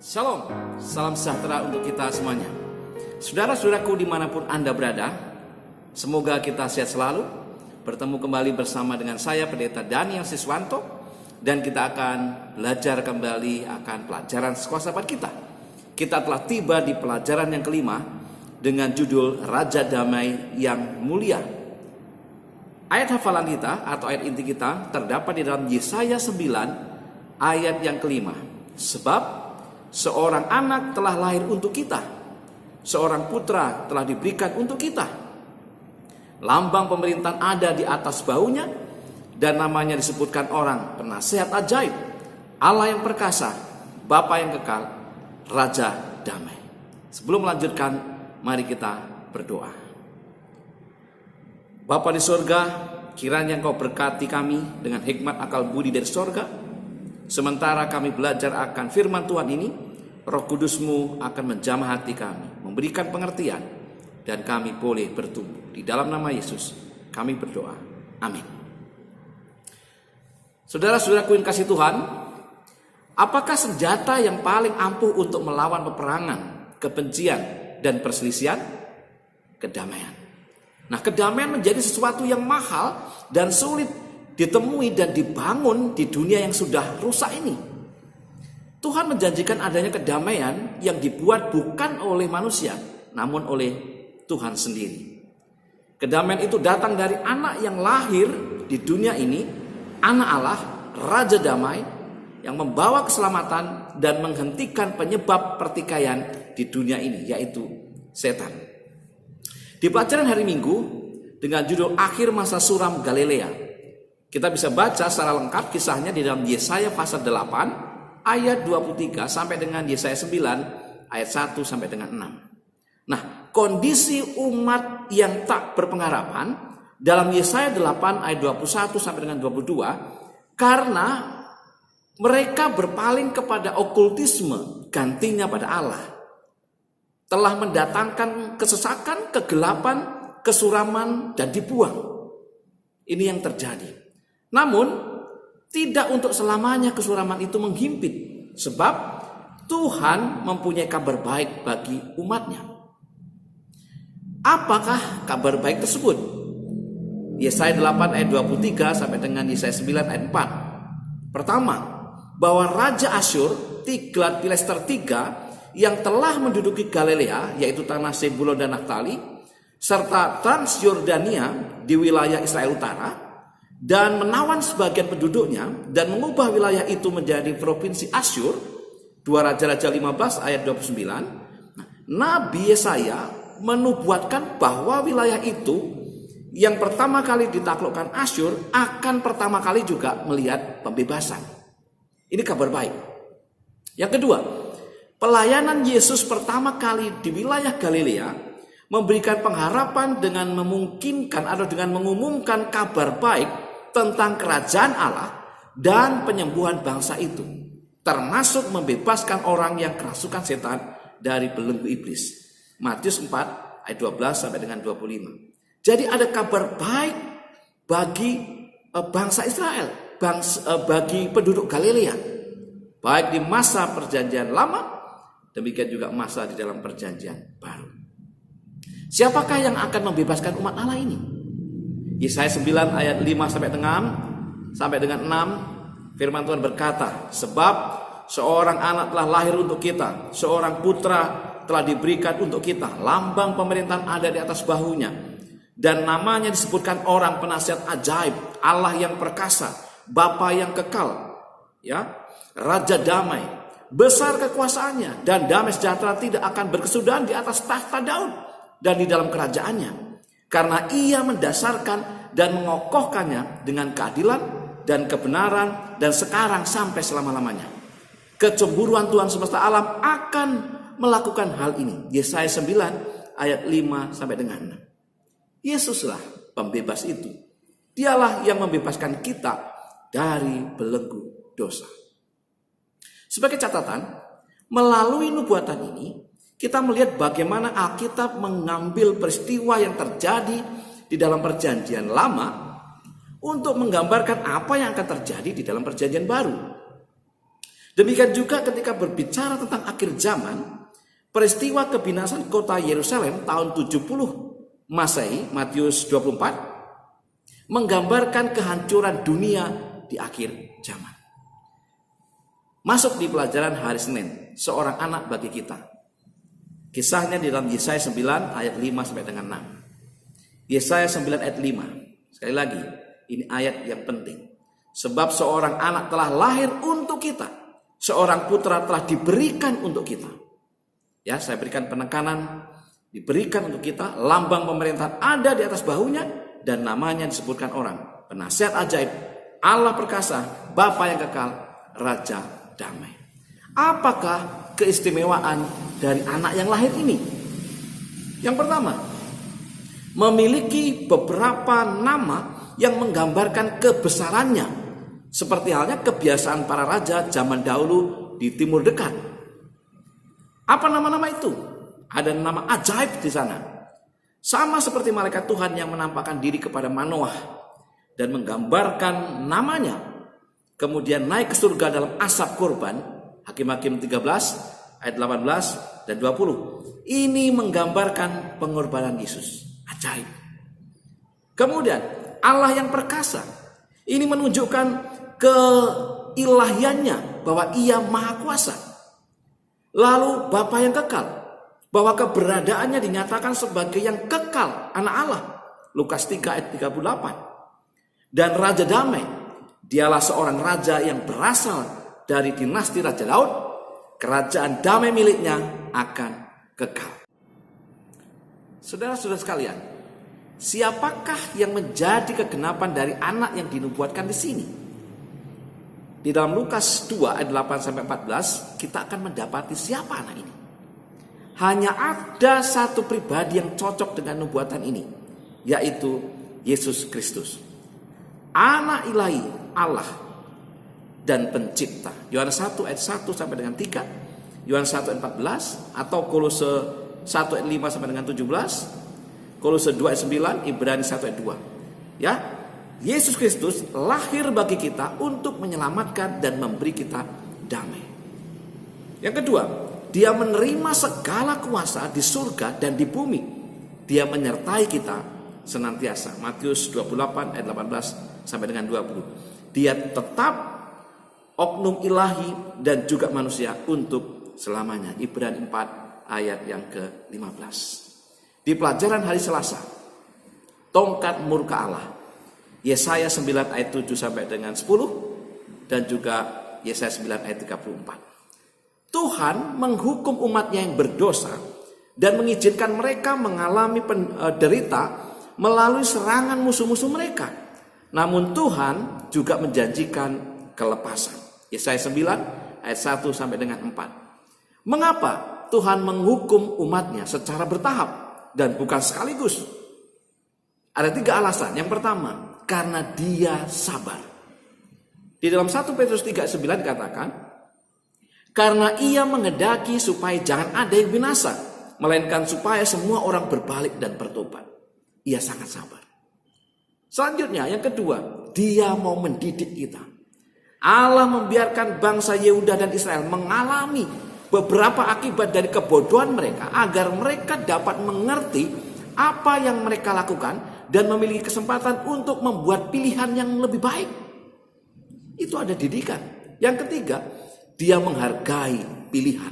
Shalom, salam sejahtera untuk kita semuanya. Saudara-saudaraku dimanapun Anda berada, semoga kita sehat selalu. Bertemu kembali bersama dengan saya Pendeta Daniel Siswanto, dan kita akan belajar kembali akan pelajaran sekolah sahabat kita. Kita telah tiba di pelajaran yang kelima dengan judul Raja Damai yang Mulia. Ayat hafalan kita atau ayat inti kita terdapat di dalam Yesaya 9 ayat yang kelima. Sebab seorang anak telah lahir untuk kita, seorang putra telah diberikan untuk kita. Lambang pemerintahan ada di atas bahunya, dan namanya disebutkan orang penasehat ajaib, Allah yang perkasa, Bapa yang kekal, Raja Damai. Sebelum melanjutkan, mari kita berdoa. Bapa di sorga, kiranya Engkau berkati kami dengan hikmat akal budi dari sorga. Sementara kami belajar akan firman Tuhan ini, Roh Kudus-Mu akan menjamah hati kami, memberikan pengertian, dan kami boleh bertumbuh. Di dalam nama Yesus kami berdoa. Amin. Saudara-saudaraku yang kasih Tuhan, apakah senjata yang paling ampuh untuk melawan peperangan, kebencian, dan perselisihan? Kedamaian. Nah, kedamaian menjadi sesuatu yang mahal dan sulit ditemui dan dibangun di dunia yang sudah rusak ini. Tuhan menjanjikan adanya kedamaian yang dibuat bukan oleh manusia, namun oleh Tuhan sendiri. Kedamaian itu datang dari anak yang lahir di dunia ini, anak Allah, Raja Damai, yang membawa keselamatan dan menghentikan penyebab pertikaian di dunia ini, yaitu setan. Di pelajaran hari Minggu dengan judul Akhir Masa Suram Galilea, kita bisa baca secara lengkap kisahnya di dalam Yesaya pasal 8 ayat 23 sampai dengan Yesaya 9 ayat 1 sampai dengan 6. Nah, kondisi umat yang tak berpengharapan dalam Yesaya 8 ayat 21 sampai dengan 22 karena mereka berpaling kepada okultisme, gantinya pada Allah. Telah mendatangkan kesesakan, kegelapan, kesuraman, dan dibuang. Ini yang terjadi. Namun, tidak untuk selamanya kesuraman itu menghimpit. Sebab Tuhan mempunyai kabar baik bagi umatnya. Apakah kabar baik tersebut? Yesaya 8 ayat 23 sampai dengan Yesaya 9 ayat 4. Pertama, bahwa Raja Asyur, Tiglat-Pileser III, yang telah menduduki Galilea, yaitu tanah Zebulon dan Naftali, serta Transjordania di wilayah Israel Utara, dan menawan sebagian penduduknya dan mengubah wilayah itu menjadi provinsi Asyur. 2 Raja-Raja 15 ayat 29. Nabi Yesaya menubuatkan bahwa wilayah itu yang pertama kali ditaklukkan Asyur akan pertama kali juga melihat pembebasan. Ini kabar baik. Yang kedua, pelayanan Yesus pertama kali di wilayah Galilea memberikan pengharapan dengan memungkinkan atau dengan mengumumkan kabar baik tentang kerajaan Allah dan penyembuhan bangsa itu, termasuk membebaskan orang yang kerasukan setan dari belenggu iblis. Matius 4 ayat 12 sampai dengan 25. Jadi ada kabar baik bagi bangsa Israel, bagi penduduk Galilea, baik di masa perjanjian lama, demikian juga masa di dalam perjanjian baru. Siapakah yang akan membebaskan umat Allah ini? Yesaya 9 ayat 5 sampai dengan 6, firman Tuhan berkata, sebab seorang anak telah lahir untuk kita, seorang putra telah diberikan untuk kita, lambang pemerintahan ada di atas bahunya, dan namanya disebutkan orang penasihat ajaib, Allah yang perkasa, Bapa yang kekal, ya, Raja Damai. Besar kekuasaannya dan damai sejahtera tidak akan berkesudahan di atas tahta Daud dan di dalam kerajaannya. Karena ia mendasarkan dan mengokohkannya dengan keadilan dan kebenaran dan sekarang sampai selama-lamanya. Kecemburuan Tuhan semesta alam akan melakukan hal ini. Yesaya 9 ayat 5 sampai dengan 6. Yesuslah pembebas itu. Dialah yang membebaskan kita dari belenggu dosa. Sebagai catatan, melalui nubuatan ini, kita melihat bagaimana Alkitab mengambil peristiwa yang terjadi di dalam perjanjian lama untuk menggambarkan apa yang akan terjadi di dalam perjanjian baru. Demikian juga ketika berbicara tentang akhir zaman, peristiwa kebinasan kota Yerusalem tahun 70 Masehi, Matius 24, menggambarkan kehancuran dunia di akhir zaman. Masuk di pelajaran hari Senin, seorang anak bagi kita. Kisahnya di dalam Yesaya 9 ayat 5 sampai dengan 6. Yesaya 9 ayat 5. Sekali lagi, ini ayat yang penting. Sebab seorang anak telah lahir untuk kita, seorang putra telah diberikan untuk kita. Ya, saya berikan penekanan, diberikan untuk kita, lambang pemerintahan ada di atas bahunya, dan namanya disebutkan orang. Penasihat ajaib, Allah perkasa, Bapa yang kekal, Raja damai. Apakah keistimewaan dari anak yang lahir ini? Yang pertama, memiliki beberapa nama yang menggambarkan kebesarannya, seperti halnya kebiasaan para raja zaman dahulu di Timur Dekat. Apa nama-nama itu? Ada nama ajaib di sana. Sama seperti malaikat Tuhan yang menampakkan diri kepada Manoah dan menggambarkan namanya, kemudian naik ke surga dalam asap korban. Hakim-Hakim 13 ayat 18 dan 20. Ini menggambarkan pengorbanan Yesus. Ajaib. Kemudian Allah yang perkasa. Ini menunjukkan keilahiannya, bahwa Ia maha kuasa. Lalu Bapa yang kekal, bahwa keberadaannya dinyatakan sebagai yang kekal, anak Allah. Lukas 3 ayat 38. Dan Raja damai, dialah seorang raja yang berasal dari dinasti Raja Daud. Kerajaan damai miliknya akan kekal. Saudara-saudara sekalian, siapakah yang menjadi kegenapan dari anak yang dinubuatkan di sini? Di dalam Lukas 2 ayat 8 sampai 14, kita akan mendapati siapa anak ini. Hanya ada satu pribadi yang cocok dengan nubuatan ini, yaitu Yesus Kristus, anak ilahi Allah dan pencipta. Yohanes 1 ayat 1 sampai dengan 3, Yohanes 1 ayat 14, atau Kolose 1 ayat 5 sampai dengan 17, Kolose 2 ayat 9, Ibrani 1 ayat 2. Ya, Yesus Kristus lahir bagi kita untuk menyelamatkan dan memberi kita damai. Yang kedua, Dia menerima segala kuasa di surga dan di bumi. Dia menyertai kita senantiasa. Matius 28 ayat 18 sampai dengan 20. Dia tetap oknum ilahi dan juga manusia untuk selamanya. Ibrani 4 ayat yang ke-15. Di pelajaran hari Selasa, tongkat murka Allah, Yesaya 9 ayat 7 sampai dengan 10, dan juga Yesaya 9 ayat 34. Tuhan menghukum umatnya yang berdosa dan mengizinkan mereka mengalami derita melalui serangan musuh-musuh mereka. Namun Tuhan juga menjanjikan kelepasan. Yesaya 9 ayat 1 sampai dengan 4. Mengapa Tuhan menghukum umatnya secara bertahap dan bukan sekaligus? Ada 3 alasan. Yang pertama, karena Dia sabar. Di dalam 1 Petrus 3:9 dikatakan, karena Ia menghendaki supaya jangan ada yang binasa, melainkan supaya semua orang berbalik dan bertobat. Ia sangat sabar. Selanjutnya, yang kedua, Dia mau mendidik kita. Allah membiarkan bangsa Yehuda dan Israel mengalami beberapa akibat dari kebodohan mereka, agar mereka dapat mengerti apa yang mereka lakukan dan memiliki kesempatan untuk membuat pilihan yang lebih baik. Itu ada didikan. Yang ketiga, Dia menghargai pilihan.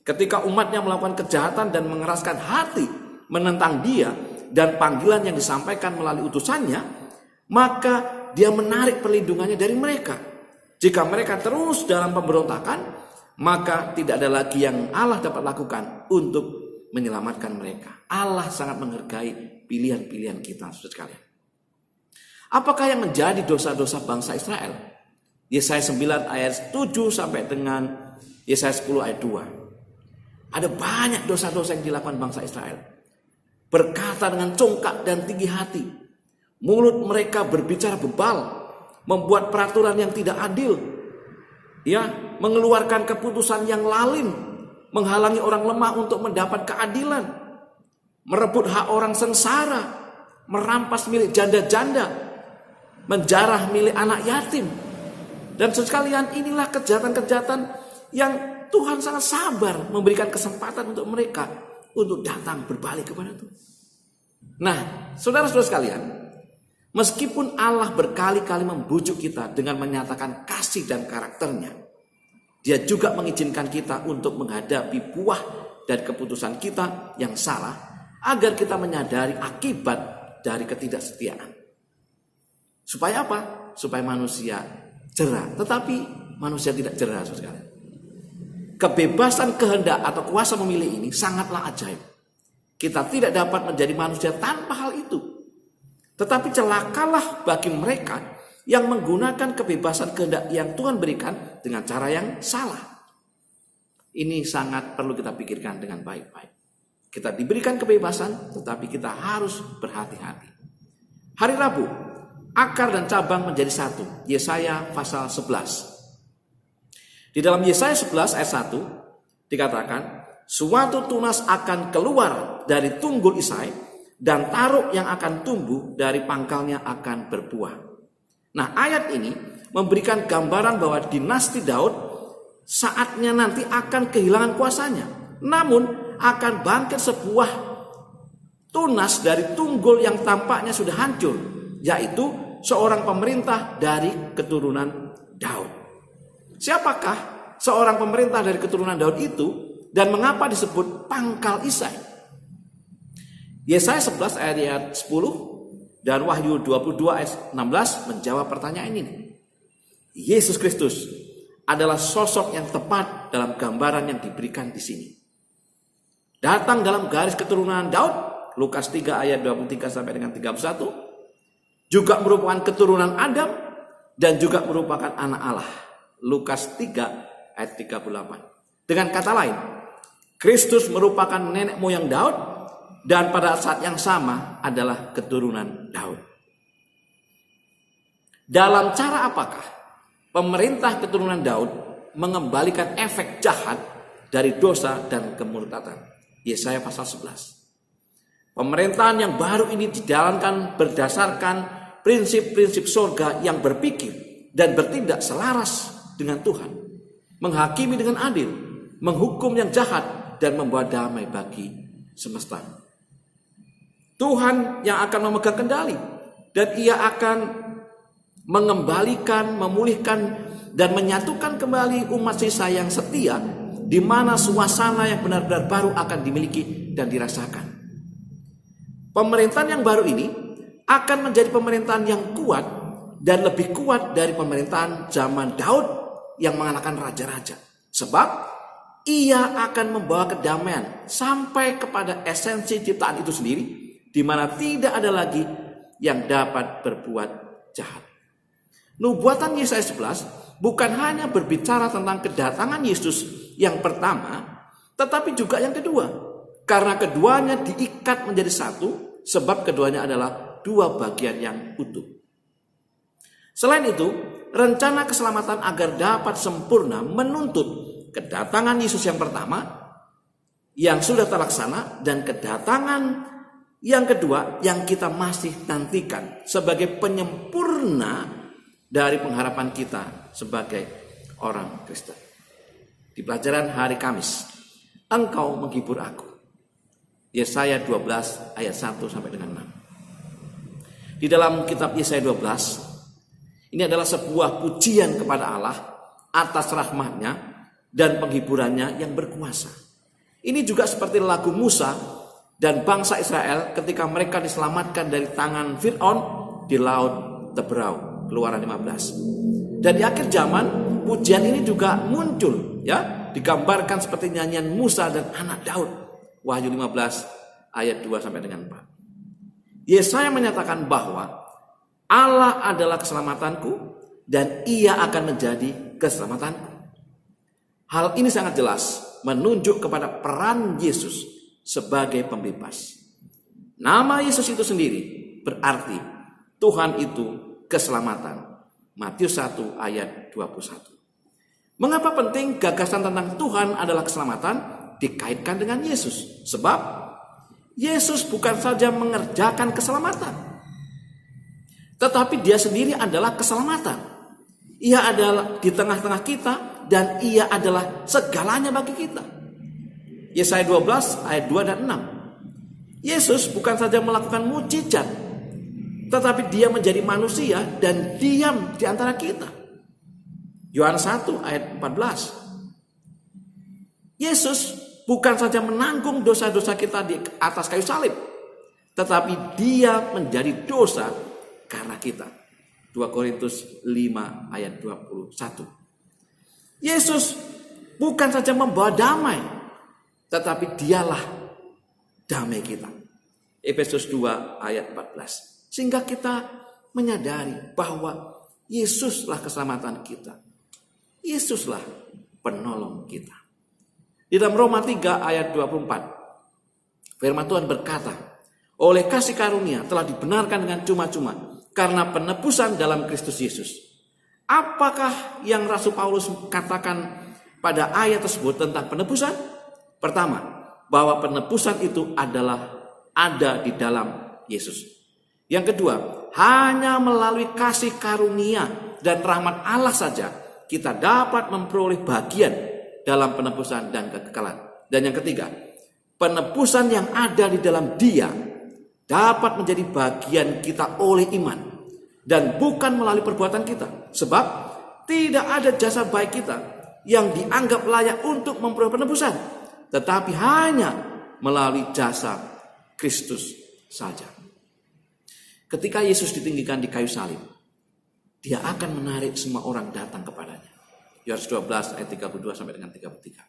Ketika umatnya melakukan kejahatan dan mengeraskan hati menentang Dia dan panggilan yang disampaikan melalui utusannya, maka Dia menarik perlindungannya dari mereka. Jika mereka terus dalam pemberontakan, maka tidak ada lagi yang Allah dapat lakukan untuk menyelamatkan mereka. Allah sangat menghargai pilihan-pilihan kita, saudara sekalian. Apakah yang menjadi dosa-dosa bangsa Israel? Yesaya 9 ayat 7 sampai dengan Yesaya 10 ayat 2. Ada banyak dosa-dosa yang dilakukan bangsa Israel. Berkata dengan congkak dan tinggi hati. Mulut mereka berbicara bebal, membuat peraturan yang tidak adil. Ya, mengeluarkan keputusan yang lalim, menghalangi orang lemah untuk mendapat keadilan, merebut hak orang sengsara, merampas milik janda-janda, menjarah milik anak yatim. Dan sekalian, inilah kejahatan-kejahatan yang Tuhan sangat sabar memberikan kesempatan untuk mereka untuk datang berbalik kepada Tuhan. Nah, saudara-saudara sekalian, meskipun Allah berkali-kali membujuk kita dengan menyatakan kasih dan karakternya, Dia juga mengizinkan kita untuk menghadapi buah dan keputusan kita yang salah, agar kita menyadari akibat dari ketidaksetiaan. Supaya apa? Supaya manusia jerah. Tetapi manusia tidak jerah, saudara. Kebebasan kehendak atau kuasa memilih ini sangatlah ajaib. Kita tidak dapat menjadi manusia tanpa hal itu. Tetapi celakalah bagi mereka yang menggunakan kebebasan kehendak yang Tuhan berikan dengan cara yang salah. Ini sangat perlu kita pikirkan dengan baik-baik. Kita diberikan kebebasan, tetapi kita harus berhati-hati. Hari Rabu, akar dan cabang menjadi satu. Yesaya pasal 11. Di dalam Yesaya 11 ayat 1 dikatakan, suatu tunas akan keluar dari tunggul Isai, dan taruk yang akan tumbuh dari pangkalnya akan berbuah. Nah, ayat ini memberikan gambaran bahwa dinasti Daud saatnya nanti akan kehilangan kuasanya. Namun akan bangkit sebuah tunas dari tunggul yang tampaknya sudah hancur, yaitu seorang pemerintah dari keturunan Daud. Siapakah seorang pemerintah dari keturunan Daud itu, dan mengapa disebut pangkal Isai? Yesaya 11 ayat 10 dan Wahyu 22 ayat 16 menjawab pertanyaan ini. Yesus Kristus adalah sosok yang tepat dalam gambaran yang diberikan di sini. Datang dalam garis keturunan Daud, Lukas 3 ayat 23 sampai dengan 31, juga merupakan keturunan Adam dan juga merupakan anak Allah. Lukas 3 ayat 38. Dengan kata lain, Kristus merupakan nenek moyang Daud dan pada saat yang sama adalah keturunan Daud. Dalam cara apakah pemerintah keturunan Daud mengembalikan efek jahat dari dosa dan kemurtatan? Yesaya pasal 11. Pemerintahan yang baru ini dijalankan berdasarkan prinsip-prinsip surga yang berpikir dan bertindak selaras dengan Tuhan, menghakimi dengan adil, menghukum yang jahat, dan membawa damai bagi semesta. Tuhan yang akan memegang kendali, dan Ia akan mengembalikan, memulihkan, dan menyatukan kembali umat sisa yang setia, di mana suasana yang benar-benar baru akan dimiliki dan dirasakan. Pemerintahan yang baru ini akan menjadi pemerintahan yang kuat dan lebih kuat dari pemerintahan zaman Daud yang mengalahkan raja-raja. Sebab ia akan membawa kedamaian sampai kepada esensi ciptaan itu sendiri, di mana tidak ada lagi yang dapat berbuat jahat. Nubuatan Yesaya 11 bukan hanya berbicara tentang kedatangan Yesus yang pertama, tetapi juga yang kedua. Karena keduanya diikat menjadi satu, sebab keduanya adalah dua bagian yang utuh. Selain itu, rencana keselamatan agar dapat sempurna menuntut kedatangan Yesus yang pertama yang sudah terlaksana, dan kedatangan yang kedua yang kita masih nantikan sebagai penyempurna dari pengharapan kita sebagai orang Kristen. Di pelajaran hari Kamis, engkau menghibur aku. Yesaya 12 ayat 1 sampai dengan 6. Di dalam kitab Yesaya 12, ini adalah sebuah pujian kepada Allah atas rahmat-Nya dan penghiburannya yang berkuasa. Ini juga seperti lagu Musa dan bangsa Israel ketika mereka diselamatkan dari tangan Fir'aun di Laut Teberau, Keluaran 15. Dan di akhir zaman, pujian ini juga muncul, ya, digambarkan seperti nyanyian Musa dan anak Daud, Wahyu 15 ayat 2 sampai dengan 4. Yesaya menyatakan bahwa Allah adalah keselamatanku dan Ia akan menjadi keselamatanku. Hal ini sangat jelas menunjuk kepada peran Yesus sebagai pembebas. Nama Yesus itu sendiri berarti Tuhan itu keselamatan. Matius 1 ayat 21. Mengapa penting gagasan tentang Tuhan adalah keselamatan dikaitkan dengan Yesus? Sebab Yesus bukan saja mengerjakan keselamatan, tetapi Dia sendiri adalah keselamatan. Ia adalah di tengah-tengah kita dan ia adalah segalanya bagi kita. Yesaya 12 ayat 2 dan 6. Yesus bukan saja melakukan mukjizat, tetapi dia menjadi manusia dan diam di antara kita. Yohanes 1 ayat 14. Yesus bukan saja menanggung dosa-dosa kita di atas kayu salib, tetapi dia menjadi dosa karena kita. 2 Korintus 5 ayat 21. Yesus bukan saja membawa damai, tetapi dialah damai kita. Efesus 2 ayat 14. Sehingga kita menyadari bahwa Yesuslah keselamatan kita. Yesuslah penolong kita. Di dalam Roma 3 ayat 24. Firman Tuhan berkata, oleh kasih karunia telah dibenarkan dengan cuma-cuma karena penebusan dalam Kristus Yesus. Apakah yang Rasul Paulus katakan pada ayat tersebut tentang penebusan? Pertama, bahwa penebusan itu ada di dalam Yesus. Yang kedua, hanya melalui kasih karunia dan rahmat Allah saja kita dapat memperoleh bagian dalam penebusan dan kekekalan. Dan yang ketiga, penebusan yang ada di dalam Dia dapat menjadi bagian kita oleh iman dan bukan melalui perbuatan kita. Sebab tidak ada jasa baik kita yang dianggap layak untuk memperoleh penebusan, tetapi hanya melalui jasa Kristus saja. Ketika Yesus ditinggikan di kayu salib, Dia akan menarik semua orang datang kepadanya. Yohanes 12 ayat 32 sampai dengan 33.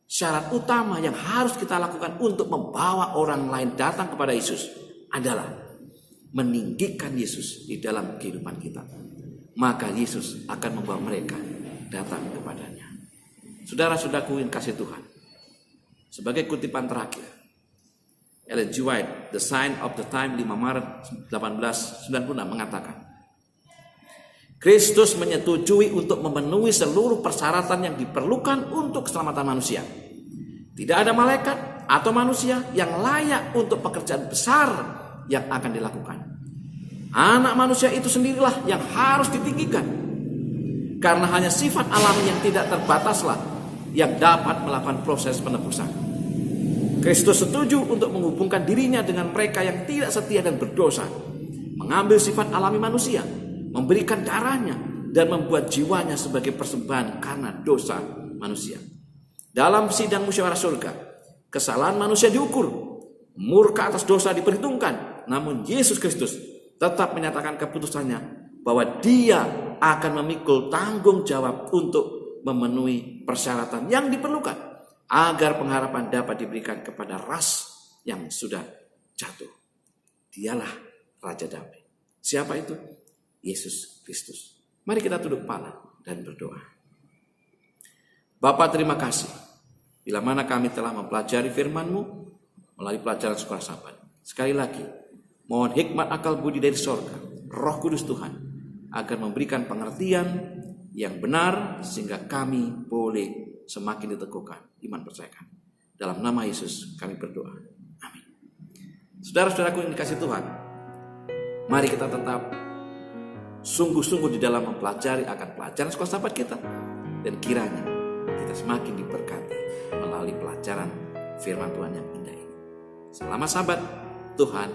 Syarat utama yang harus kita lakukan untuk membawa orang lain datang kepada Yesus adalah meninggikan Yesus di dalam kehidupan kita. Maka Yesus akan membawa mereka datang kepadanya. Saudara-saudaraku yang kasih Tuhan, sebagai kutipan terakhir, Ellen G. White, The Sign of the Time, 5 Maret 1896 mengatakan, Kristus menyetujui untuk memenuhi seluruh persyaratan yang diperlukan untuk keselamatan manusia. Tidak ada malaikat atau manusia yang layak untuk pekerjaan besar yang akan dilakukan. Anak manusia itu sendirilah yang harus ditinggikan. Karena hanya sifat alami yang tidak terbataslah yang dapat melakukan proses penebusan. Kristus setuju untuk menghubungkan dirinya dengan mereka yang tidak setia dan berdosa, mengambil sifat alami manusia, memberikan darahnya, dan membuat jiwanya sebagai persembahan karena dosa manusia. Dalam sidang musyawarah surga, kesalahan manusia diukur, murka atas dosa diperhitungkan, namun Yesus Kristus tetap menyatakan keputusannya bahwa Dia akan memikul tanggung jawab untuk memenuhi persyaratan yang diperlukan agar pengharapan dapat diberikan kepada ras yang sudah jatuh. Dialah Raja Damai. Siapa itu? Yesus Kristus. Mari kita tunduk kepala dan berdoa. Bapa, terima kasih bila mana kami telah mempelajari firman-Mu melalui pelajaran sekolah Sabat. Sekali lagi, mohon hikmat akal budi dari sorga, Roh Kudus Tuhan, agar memberikan pengertian yang benar sehingga kami boleh semakin diteguhkan iman percaya kami. Dalam nama Yesus kami berdoa. Amin. Saudara-saudaraku yang dikasihi Tuhan, mari kita tetap sungguh-sungguh di dalam mempelajari akan pelajaran sekolah Sabat kita, dan kiranya kita semakin diberkati melalui pelajaran firman Tuhan yang indah ini. Selamat Sabat, Tuhan